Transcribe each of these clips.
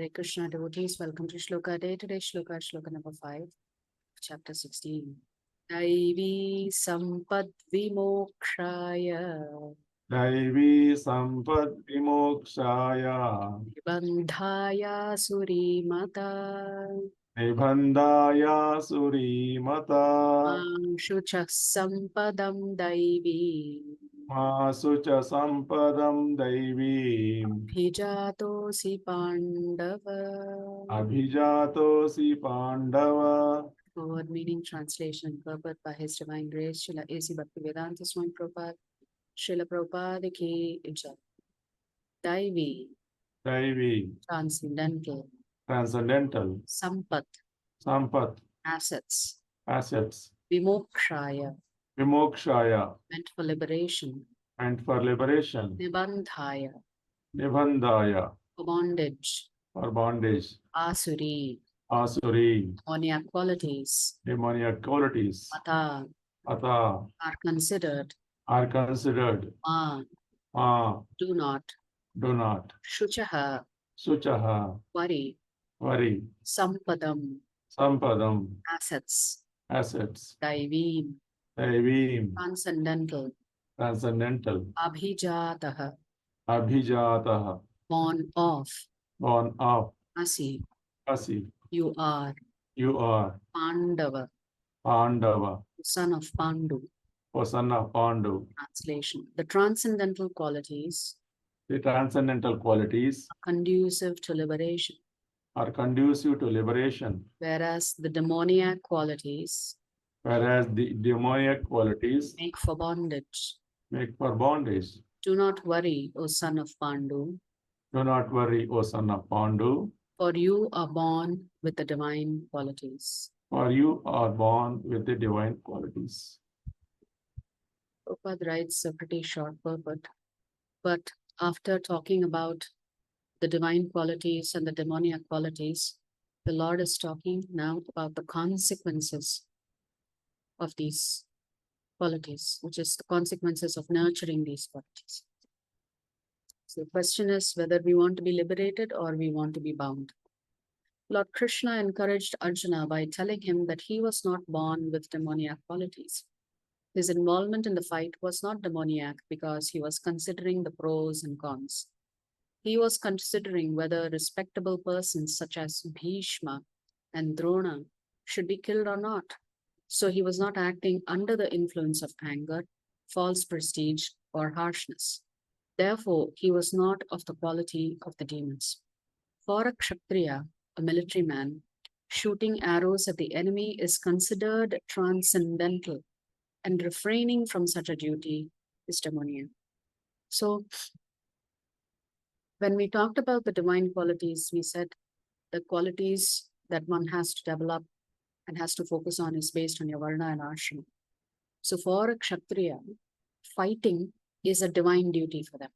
Hare Krishna devotees, welcome to Shloka Day. Today's Shloka is Shloka number 5, chapter 16. Daivi Sampad Vimokshaya Daivi Sampad Vimokshaya Bandhaya Surimata Nibandhaya Surimata Shucha Sampadam Daivi Masucha Sampadam Daivi Bhijatosi Pandava. Abhijatosi Pandava. Word meaning, translation, and purport by His Divine Grace, Srila A.C. Bhaktivedanta Swami Prabhupada, Srila Prabhupada Ki Jai. Daivi, Daivi, transcendental, transcendental, Sampat, Sampat, assets, assets, Vimokshaya, Vimokshaya, meant for liberation, and for liberation, Nibandhaya, Nibandhaya, for bondage, for bondage, Asuri, Asuri, demoniac qualities, demoniac qualities, Mata, Ata, are considered, are considered, do not, Shuchaha, Suchaha, worry, Vari, Sampadam, Sampadam, assets, assets, Daivim, Daivim, transcendental, transcendental, Abhijataha, Abhijataha, born of, Asi, you are, Pandava, Pandava, son of Pandu. O son of Pandu. Translation. The transcendental qualities The transcendental qualities are conducive to liberation, are conducive to liberation, whereas the demoniac qualities whereas the demoniac qualities make for bondage. make for bondage. Do not worry, O son of Pandu, Do not worry, O son of Pandu, for you are born with the divine qualities. for you are born with the divine qualities. Prabhupada writes a pretty short purport, but after talking about the divine qualities and the demoniac qualities, the Lord is talking now about the consequences of these qualities, which is the consequences of nurturing these qualities. So the question is whether we want to be liberated or we want to be bound. Lord Krishna encouraged Arjuna by telling him that he was not born with demoniac qualities. His involvement in the fight was not demoniac because he was considering the pros and cons. He was considering whether respectable persons such as Bhishma and Drona should be killed or not. So he was not acting under the influence of anger, false prestige, or harshness. Therefore, he was not of the quality of the demons. For a Kshatriya, a military man, shooting arrows at the enemy is considered transcendental, and refraining from such a duty is demoniac. So, when we talked about the divine qualities, we said the qualities that one has to develop and has to focus on is based on your varna and ashrama. So for a Kshatriya, fighting is a divine duty for them.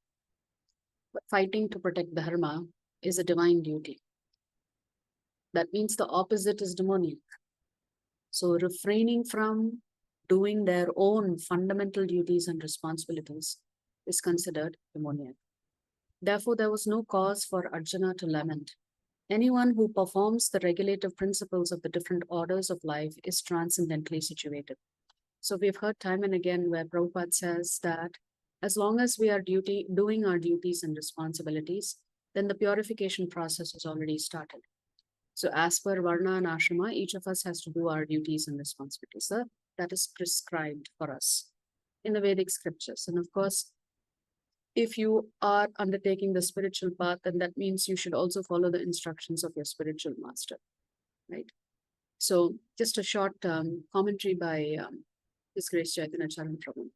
But fighting to protect dharma is a divine duty. That means the opposite is demoniac. So refraining from doing their own fundamental duties and responsibilities is considered demoniac. Therefore, there was no cause for Arjuna to lament. Anyone who performs the regulative principles of the different orders of life is transcendently situated. So we've heard time and again where Prabhupada says that as long as we are doing our duties and responsibilities, then the purification process has already started. So as per Varna and Ashrama, each of us has to do our duties and responsibilities. So that is prescribed for us in the Vedic scriptures. And of course, if you are undertaking the spiritual path, then that means you should also follow the instructions of your spiritual master, right? So just a short commentary by His Grace Chaitanya Charan Prabhu.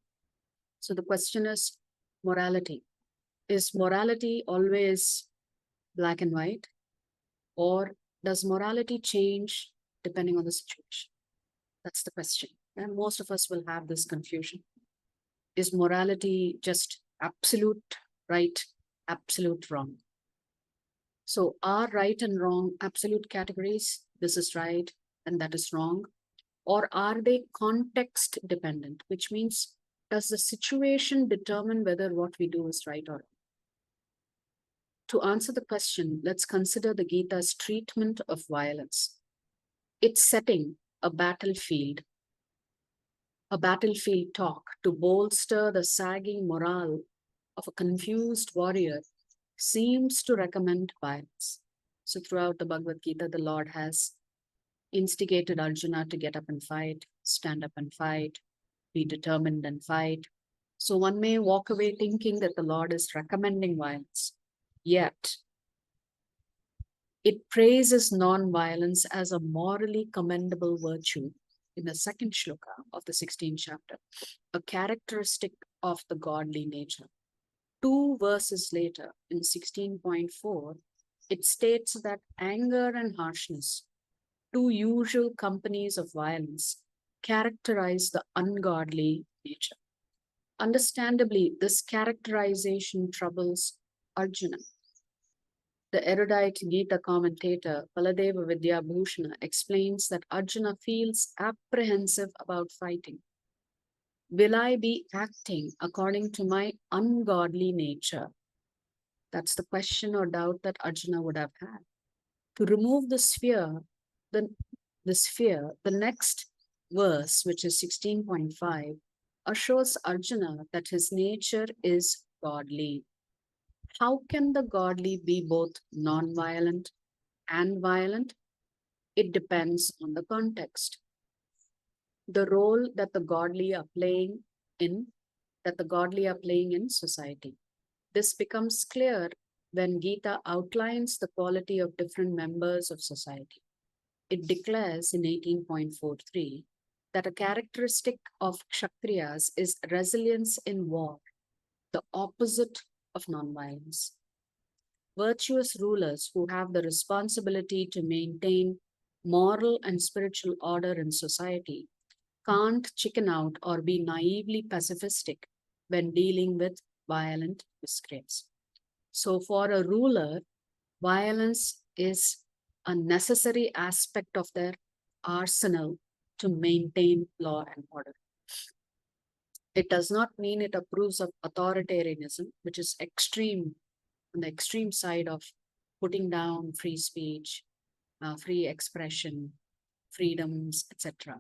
So the question is morality. Is morality always black and white? Or does morality change depending on the situation? That's the question. And most of us will have this confusion. Is morality just absolute right, absolute wrong? So are right and wrong absolute categories? This is right and that is wrong. Or are they context dependent, which means does the situation determine whether what we do is right or wrong? to answer the question, let's consider the Gita's treatment of violence. It's setting a battlefield talk to bolster the sagging morale of a confused warrior seems to recommend violence. So throughout the Bhagavad Gita, the Lord has instigated Arjuna to get up and fight, stand up and fight, be determined and fight. So one may walk away thinking that the Lord is recommending violence, yet it praises non-violence as a morally commendable virtue in the second shloka of the 16th chapter, a characteristic of the godly nature. 2 verses later, in 16.4, it states that anger and harshness, 2 usual companies of violence, characterize the ungodly nature. Understandably, this characterization troubles Arjuna. The erudite Gita commentator Baladeva Vidyabhushana explains that Arjuna feels apprehensive about fighting. Will I be acting according to my ungodly nature? That's the question or doubt that Arjuna would have had. To remove this fear, the next verse, which is 16.5, assures Arjuna that his nature is godly. How can the godly be both non-violent and violent? It depends on the context. The role that the godly are playing in society. This becomes clear when Gita outlines the quality of different members of society. It declares in 18.43 that a characteristic of Kshatriyas is resilience in war, the opposite of nonviolence. Virtuous rulers who have the responsibility to maintain moral and spiritual order in society can't chicken out or be naively pacifistic when dealing with violent miscreants. So for a ruler, violence is a necessary aspect of their arsenal to maintain law and order. It does not mean it approves of authoritarianism, which is extreme, on the extreme side of putting down free speech, free expression, freedoms, etc.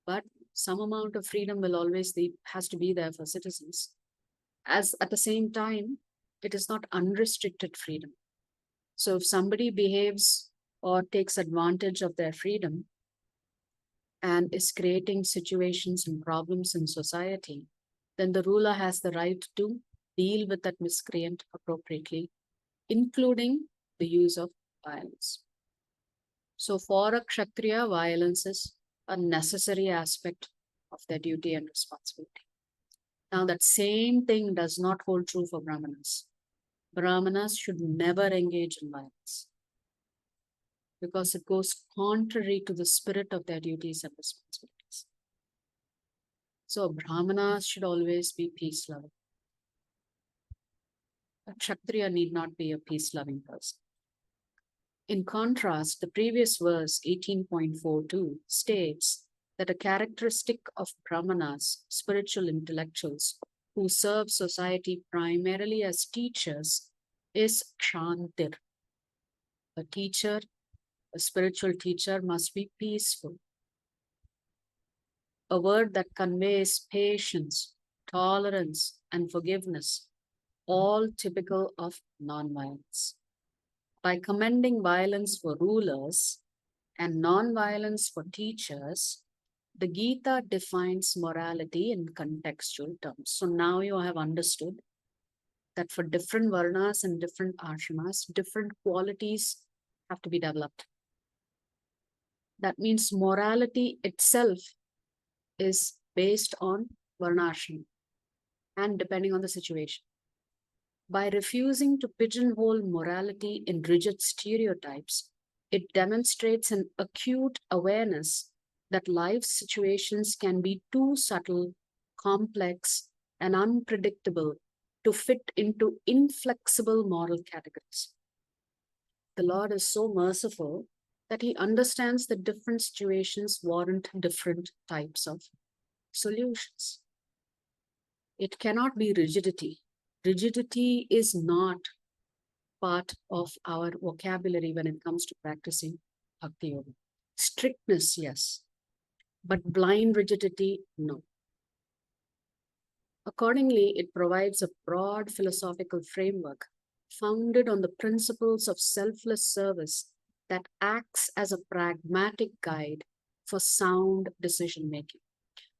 But some amount of freedom will always has to be there for citizens. As at the same time, it is not unrestricted freedom. So if somebody behaves or takes advantage of their freedom and is creating situations and problems in society, then the ruler has the right to deal with that miscreant appropriately, including the use of violence. So for a Kshatriya, violence is a necessary aspect of their duty and responsibility. Now that same thing does not hold true for Brahmanas. Brahmanas should never engage in violence because it goes contrary to the spirit of their duties and responsibilities. So Brahmanas should always be peace-loving. A Kshatriya need not be a peace-loving person. In contrast, the previous verse, 18.42, states that a characteristic of Brahmanas, spiritual intellectuals, who serve society primarily as teachers, is Kshantir. A spiritual teacher must be peaceful. A word that conveys patience, tolerance, and forgiveness, all typical of non-violence. By commending violence for rulers and non-violence for teachers, the Gita defines morality in contextual terms. So now you have understood that for different varnas and different ashramas, different qualities have to be developed. That means morality itself is based on varnashram and depending on the situation. By refusing to pigeonhole morality in rigid stereotypes, it demonstrates an acute awareness that life's situations can be too subtle, complex, and unpredictable to fit into inflexible moral categories. The Lord is so merciful that he understands that different situations warrant different types of solutions. It cannot be rigidity. Rigidity is not part of our vocabulary when it comes to practicing Bhakti Yoga. Strictness, yes, but blind rigidity, no. Accordingly, it provides a broad philosophical framework founded on the principles of selfless service that acts as a pragmatic guide for sound decision making.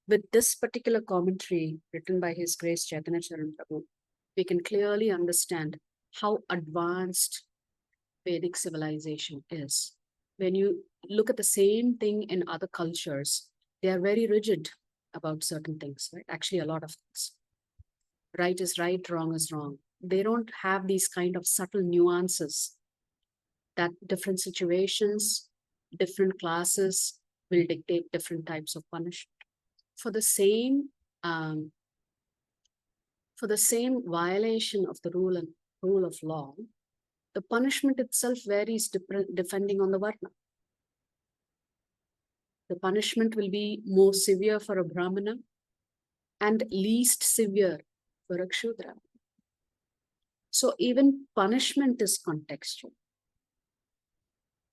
With this particular commentary written by His Grace Chaitanya Charan Prabhu, we can clearly understand how advanced Vedic civilization is. When you look at the same thing in other cultures, they are very rigid about certain things, right? Actually, a lot of things. Right is right, wrong is wrong. They don't have these kind of subtle nuances that different situations, different classes will dictate different types of punishment. For the same violation of the rule of law, the punishment itself varies depending on the varna. The punishment will be more severe for a brahmana and least severe for a kshudra. So even punishment is contextual.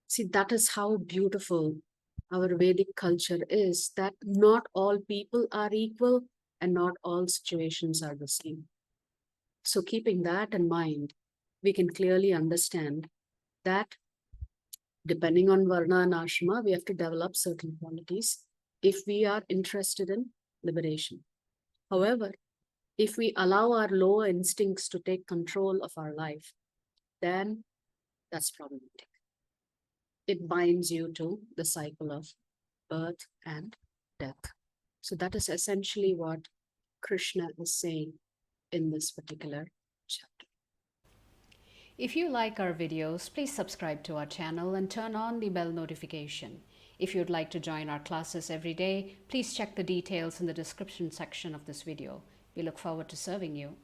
See, that is how beautiful our Vedic culture is, that not all people are equal and not all situations are the same. So keeping that in mind, we can clearly understand that depending on varna and ashrama, we have to develop certain qualities if we are interested in liberation. However, if we allow our lower instincts to take control of our life, then that's problematic. It binds you to the cycle of birth and death. So that is essentially what Krishna is saying in this particular chapter. If you like our videos, please subscribe to our channel and turn on the bell notification. If you'd like to join our classes every day, please check the details in the description section of this video. We look forward to serving you.